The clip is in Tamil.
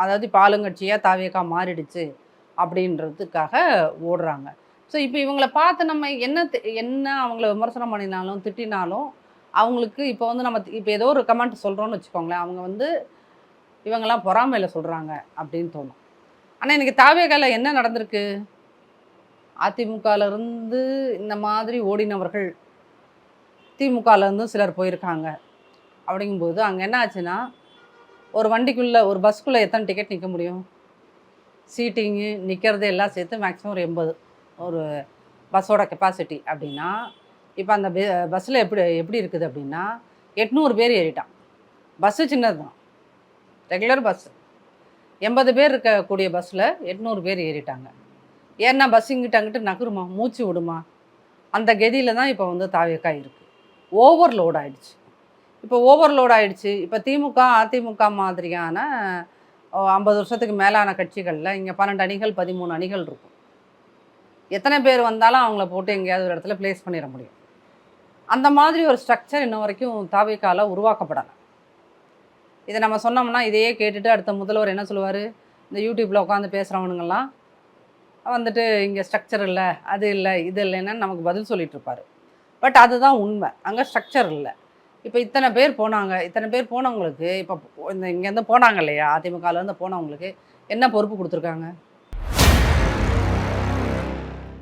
அதாவது இப்போ ஆளுங்கட்சியாக தாவேக்கா மாறிடுச்சு அப்படின்றதுக்காக ஓடுறாங்க. ஸோ இப்போ இவங்கள பார்த்து நம்ம என்ன அவங்கள விமர்சனம் பண்ணினாலும் திட்டினாலும் அவங்களுக்கு இப்போ வந்து நம்ம இப்போ ஏதோ ஒரு கமெண்ட் சொல்கிறோன்னு வச்சுக்கோங்களேன், அவங்க வந்து இவங்கெல்லாம் பொறாமையில் சொல்கிறாங்க அப்படின்னு தோணும். ஆனால் எனக்கு தாவேக்கால என்ன நடந்திருக்கு? அதிமுகலேருந்து இந்த மாதிரி ஓடினவர்கள் திமுகலேருந்து சிலர் போயிருக்காங்க. அப்படிங்கும்போது அங்கே என்ன ஆச்சுன்னா, ஒரு வண்டிக்குள்ளே ஒரு பஸ்க்குள்ளே எத்தனை டிக்கெட் நிற்க முடியும்? சீட்டிங்கு நிற்கிறது எல்லாம் சேர்த்து மேக்ஸிமம் ஒரு 80 ஒரு பஸ்ஸோட கெப்பாசிட்டி அப்படின்னா, இப்போ அந்த பஸ்ஸில் எப்படி இருக்குது அப்படின்னா 800 பேர் ஏறிட்டான். பஸ்ஸு சின்னது தான், ரெகுலர் பஸ்ஸு. 80 பேர் இருக்கக்கூடிய பஸ்ஸில் 800 பேர் ஏறிட்டாங்க. ஏன்னா பஸ் இங்கிட்ட அங்கிட்டு நகருமா, மூச்சு விடுமா, அந்த கதியில் தான் இப்போ வந்து தாவேக்கா இருக்குது. ஓவர்லோட் ஆகிடுச்சு. இப்போ ஓவர்லோட் ஆகிடுச்சு. இப்போ திமுக அதிமுக மாதிரியான 50 வருஷத்துக்கு மேலான கட்சிகளில் இங்கே 12 அணிகள் 13 அணிகள் இருக்கும். எத்தனை பேர் வந்தாலும் அவங்கள போட்டு எங்கேயாவது ஒரு இடத்துல பிளேஸ் பண்ணிட முடியும். அந்த மாதிரி ஒரு ஸ்ட்ரக்சர் இன்ன வரைக்கும் தாவேக்கால உருவாக்கப்படலை. இதை நம்ம சொன்னோம்னா இதையே கேட்டுட்டு அடுத்த முதல்வர் என்ன சொல்லுவார்? இந்த யூடியூப்பில் உட்காந்து பேசுகிறவனுங்கெல்லாம் வந்துட்டு இங்கே ஸ்ட்ரக்சர் இல்லை, அது இல்லை, இது இல்லைன்னு நமக்கு பதில் சொல்லிட்டு இருப்பார். பட் அதுதான் உண்மை. அங்கே ஸ்ட்ரக்சர் இல்லை. இப்போ இத்தனை பேர் போனாங்க. இத்தனை பேர் போனவங்களுக்கு இப்போ இங்கேருந்து போனாங்க இல்லையா, அதிமுகலேருந்து போனவங்களுக்கு என்ன பொறுப்பு கொடுத்துருக்காங்க?